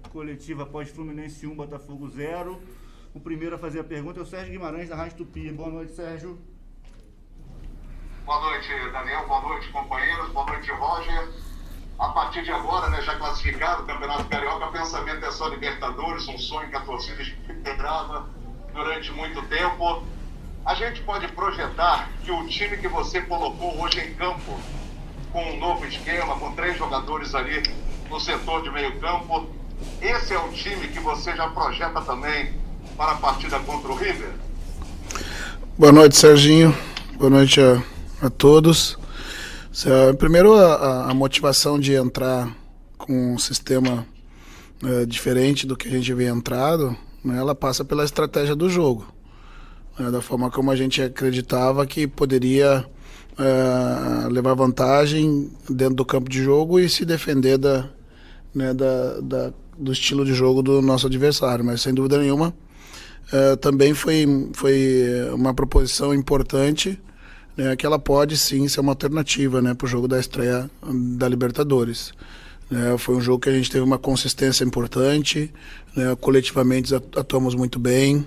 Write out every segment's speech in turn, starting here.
coletiva após Fluminense 1, Botafogo 0. O primeiro a fazer a pergunta é o Sérgio Guimarães, da Rádio Tupi. Boa noite, Sérgio. Boa noite, Daniel. Boa noite, companheiros. Boa noite, Roger. A partir de agora, né, já classificado o Campeonato Carioca, o pensamento é só Libertadores, um sonho que a torcida esperava durante muito tempo. A gente pode projetar que o time que você colocou hoje em campo, com um novo esquema, com 3 jogadores ali no setor de meio campo, esse é o time que você já projeta também para a partida contra o River? Boa noite, Serginho. Boa noite a todos. Primeiro, a motivação de entrar com um sistema diferente do que a gente havia entrado, né, ela passa pela estratégia do jogo, né, da forma como a gente acreditava que poderia levar vantagem dentro do campo de jogo e se defender do estilo de jogo do nosso adversário. Mas, sem dúvida nenhuma, também foi uma proposição importante, né, que ela pode sim ser uma alternativa, né, para o jogo da estreia da Libertadores. Foi um jogo que a gente teve uma consistência importante, né, coletivamente atuamos muito bem,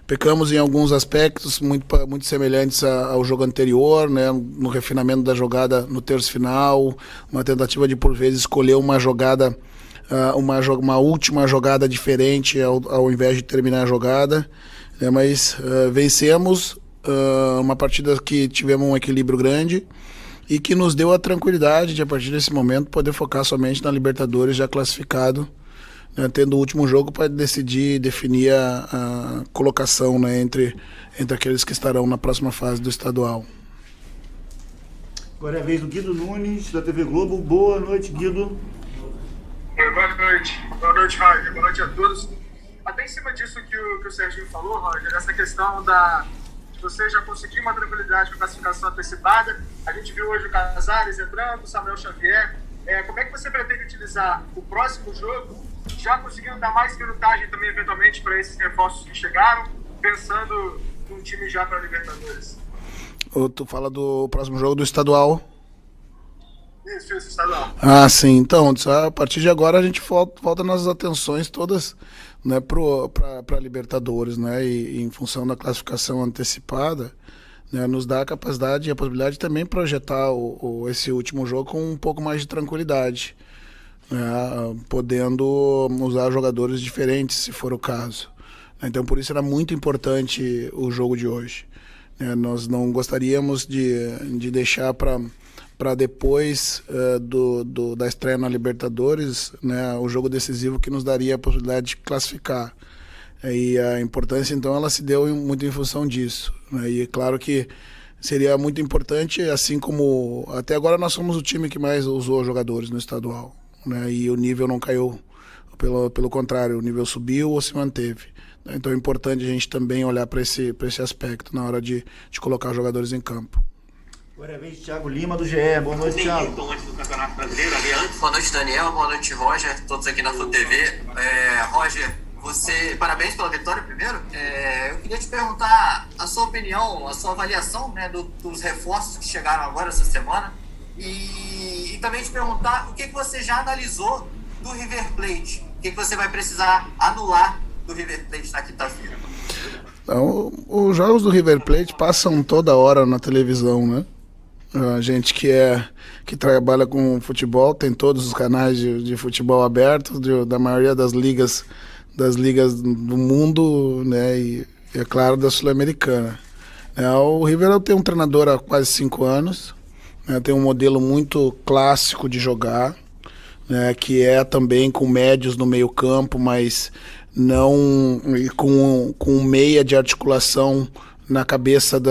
pecamos em alguns aspectos muito semelhantes ao jogo anterior, né, no refinamento da jogada no terço final, uma tentativa de por vezes escolher uma jogada, uma última jogada diferente ao invés de terminar a jogada, né, mas vencemos uma partida que tivemos um equilíbrio grande e que nos deu a tranquilidade de, a partir desse momento, poder focar somente na Libertadores já classificado, né, tendo o último jogo para definir a colocação, né, entre aqueles que estarão na próxima fase do estadual. Agora é a vez do Guido Nunes, da TV Globo. Boa noite, Guido. Boa noite, Roger. Boa noite a todos. Até em cima disso que o Serginho falou, Roger, essa questão você já conseguiu uma tranquilidade com a classificação antecipada. A gente viu hoje o Casares entrando, o Samuel Xavier. Como é que você pretende utilizar o próximo jogo, já conseguindo dar mais minutagem também, eventualmente, para esses reforços que chegaram, pensando num time já para a Libertadores? Tu fala do próximo jogo do estadual? Isso, estadual. Ah, sim. Então, a partir de agora a gente volta nas atenções todas, né, para Libertadores, né, e em função da classificação antecipada, né, nos dá a capacidade e a possibilidade de também projetar esse último jogo com um pouco mais de tranquilidade, né, podendo usar jogadores diferentes, se for o caso. Então, por isso era muito importante o jogo de hoje. Nós não gostaríamos de deixar para depois da estreia na Libertadores, né, o jogo decisivo que nos daria a possibilidade de classificar. E a importância, então, ela se deu muito em função disso, né, e é claro que seria muito importante, assim como até agora nós somos o time que mais usou jogadores no estadual, né, e o nível não caiu, pelo contrário, o nível subiu ou se manteve. Então é importante a gente também olhar para esse aspecto na hora de colocar jogadores em campo. Agora é a vez de Thiago Lima, do GE. Boa noite, Thiago. Antes do Campeonato Brasileiro, boa noite, Daniel. Boa noite, Roger. Todos aqui na FUTV. Roger, parabéns pela vitória primeiro. Eu queria te perguntar a sua opinião, a sua avaliação, né, dos reforços que chegaram agora essa semana. E também te perguntar o que você já analisou do River Plate. O que você vai precisar anular do River Plate na quinta-feira? Então, os jogos do River Plate passam toda hora na televisão, né? A gente que trabalha com futebol tem todos os canais de futebol abertos, da maioria das ligas do mundo, né? E é claro, da Sul-Americana. O River tem um treinador há quase 5 anos, né? Tem um modelo muito clássico de jogar, né? Que é também com médios no meio campo, mas não com meia de articulação na cabeça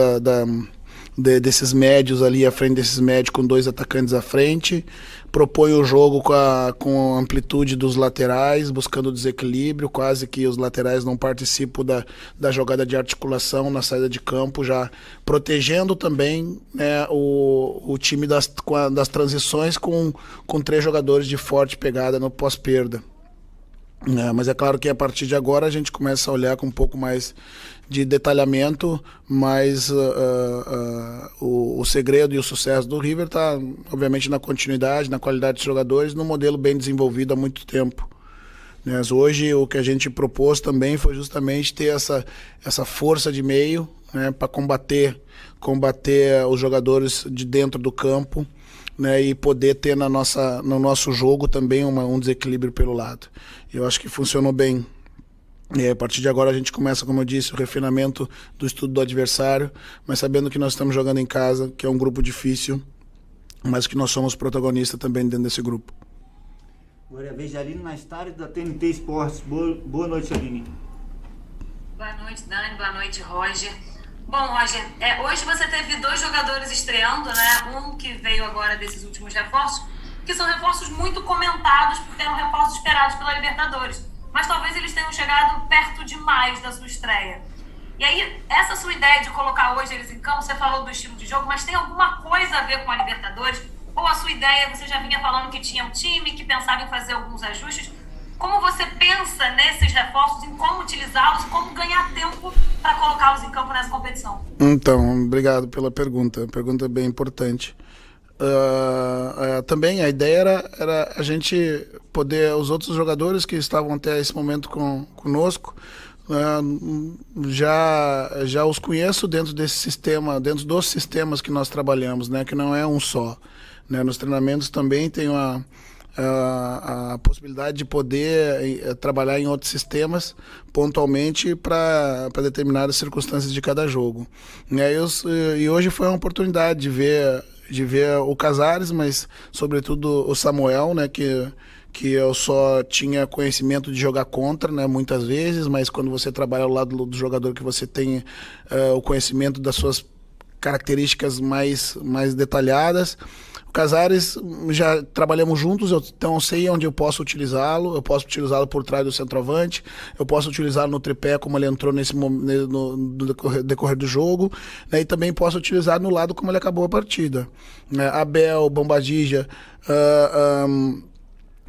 desses médios ali à frente desses médios, com 2 atacantes à frente, propõe o jogo com a amplitude dos laterais, buscando desequilíbrio, quase que os laterais não participam da jogada de articulação na saída de campo, já protegendo também, né, o time das transições com 3 jogadores de forte pegada no pós-perda. Mas é claro que a partir de agora a gente começa a olhar com um pouco mais de detalhamento, mas o segredo e o sucesso do River está, obviamente, na continuidade, na qualidade dos jogadores, num modelo bem desenvolvido há muito tempo. Mas hoje o que a gente propôs também foi justamente ter essa força de meio, né, para combater os jogadores de dentro do campo, né, e poder ter no nosso jogo também um desequilíbrio pelo lado. Eu acho que funcionou bem. E a partir de agora a gente começa, como eu disse, o refinamento do estudo do adversário, mas sabendo que nós estamos jogando em casa, que é um grupo difícil, mas que nós somos protagonistas também dentro desse grupo. Agora é a vez de Aline Nastari, da TNT Esportes. Boa noite, Aline. Boa noite, Dani. Boa noite, Roger. Bom, Roger, hoje você teve 2 jogadores estreando, né? Um que veio agora desses últimos reforços, que são reforços muito comentados, porque eram reforços esperados pela Libertadores. Mas talvez eles tenham chegado perto demais da sua estreia. E aí, essa sua ideia de colocar hoje eles em campo, você falou do estilo de jogo, mas tem alguma coisa a ver com a Libertadores? Ou a sua ideia, você já vinha falando que tinha um time, que pensava em fazer alguns ajustes? Como você pensa nesses reforços, em como utilizá-los, como ganhar tempo para colocá-los em campo nessa competição? Então, obrigado pela pergunta. Pergunta bem importante. Também a ideia era a gente poder, os outros jogadores que estavam até esse momento conosco, já os conheço dentro desse sistema, dentro dos sistemas que nós trabalhamos, né, que não é um só, né. Nos treinamentos também tem a possibilidade de poder trabalhar em outros sistemas pontualmente para determinadas circunstâncias de cada jogo. E hoje foi uma oportunidade de ver o Casares, mas sobretudo o Samuel, né, que eu só tinha conhecimento de jogar contra, né, muitas vezes, mas quando você trabalha ao lado do jogador que você tem o conhecimento das suas características mais detalhadas. O Casares, já trabalhamos juntos, então eu sei onde eu posso utilizá-lo. Eu posso utilizá-lo por trás do centroavante, eu posso utilizá-lo no tripé, como ele entrou no decorrer do jogo, né, e também posso utilizar no lado como ele acabou a partida. Abel, Bombadilla,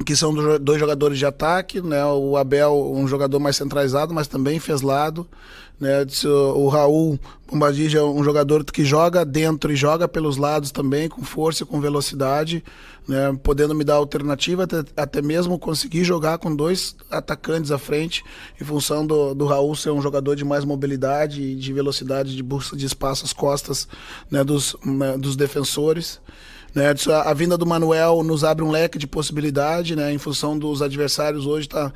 que são 2 jogadores de ataque, né? O Abel, um jogador mais centralizado, mas também fez lado, né? O Raul Bombadilla é um jogador que joga dentro e joga pelos lados também, com força e com velocidade, né? Podendo me dar alternativa, até mesmo conseguir jogar com 2 atacantes à frente, em função do Raul ser um jogador de mais mobilidade e de velocidade, de busca de espaço às costas, né, dos defensores. Né, a vinda do Manuel nos abre um leque de possibilidade, né, em função dos adversários. Hoje tá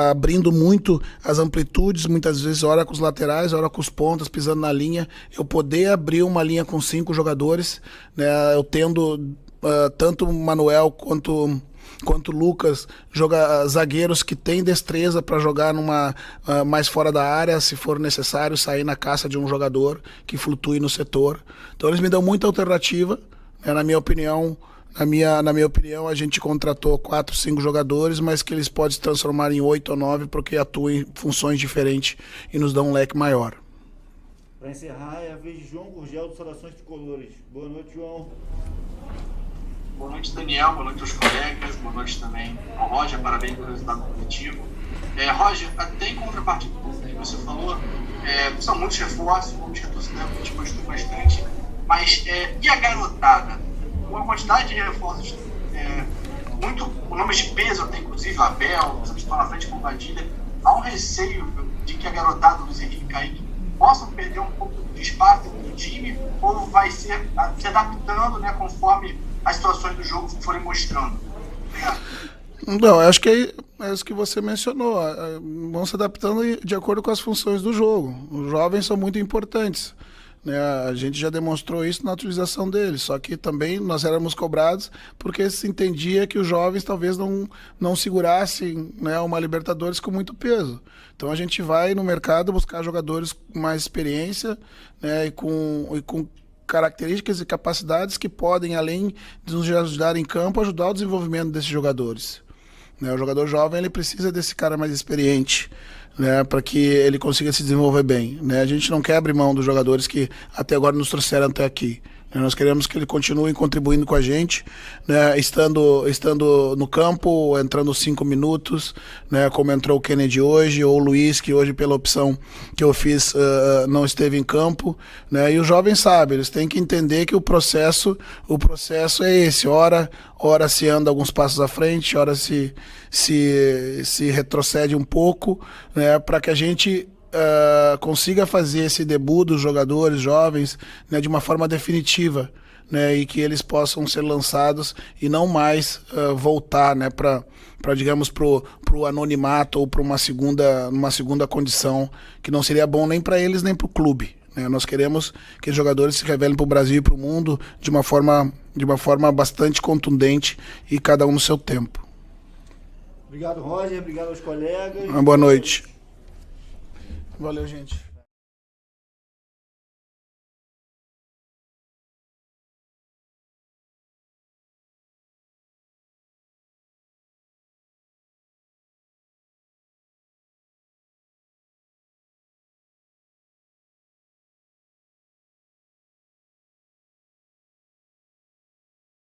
abrindo muito as amplitudes, muitas vezes ora com os laterais, ora com os pontas, pisando na linha. Eu poder abrir uma linha com 5 jogadores, né, eu tendo tanto o Manuel quanto o Lucas, zagueiros que têm destreza para jogar mais fora da área, se for necessário, sair na caça de um jogador que flutue no setor. Então eles me dão muita alternativa. Na minha opinião, a gente contratou 4, 5 jogadores, mas que eles podem se transformar em 8 ou 9, porque atuam em funções diferentes e nos dão um leque maior. Para encerrar, é a vez de João Gurgel, do Saudações Tricolores. Boa noite, João. Boa noite, Daniel. Boa noite aos colegas. Boa noite também ao Roger. Parabéns pelo resultado coletivo. Roger, até em contrapartida do que você falou, são muitos reforços, como a torcida gostou bastante. Mas, e a garotada? Uma quantidade de reforços, o nome de peso até, inclusive, o Abel, você está na frente com o Badilha. Há um receio de que a garotada, Luiz Henrique e Kaique, possam perder um pouco de espaço do time, ou vai ser se adaptando, né, conforme as situações do jogo forem mostrando? Obrigado. Não, acho que é isso que você mencionou. Vão se adaptando de acordo com as funções do jogo. Os jovens são muito importantes. A gente já demonstrou isso na utilização deles, só que também nós éramos cobrados porque se entendia que os jovens talvez não segurassem, né, uma Libertadores com muito peso. Então a gente vai no mercado buscar jogadores com mais experiência, né, e com características e capacidades que podem, além de nos ajudar em campo, ajudar o desenvolvimento desses jogadores. O jogador jovem ele precisa desse cara mais experiente, né, para que ele consiga se desenvolver bem, né? A gente não quer abrir mão dos jogadores que até agora nos trouxeram até aqui, Nós queremos que ele continue contribuindo com a gente, né, estando no campo, entrando 5 minutos, né, como entrou o Kennedy hoje, ou o Luiz, que hoje, pela opção que eu fiz, não esteve em campo. Né, e os jovens sabem, eles têm que entender que o processo é esse. Ora se anda alguns passos à frente, ora se retrocede um pouco, né, para que a gente consiga fazer esse debut dos jogadores jovens, né, de uma forma definitiva, né, e que eles possam ser lançados e não mais voltar, né, para digamos pro anonimato ou para uma segunda condição, que não seria bom nem para eles nem para o clube, né. Nós queremos que os jogadores se revelem para o Brasil e para o mundo de uma forma bastante contundente e cada um no seu tempo. Obrigado, Roger. Obrigado aos colegas. Uma boa noite. Valeu, gente.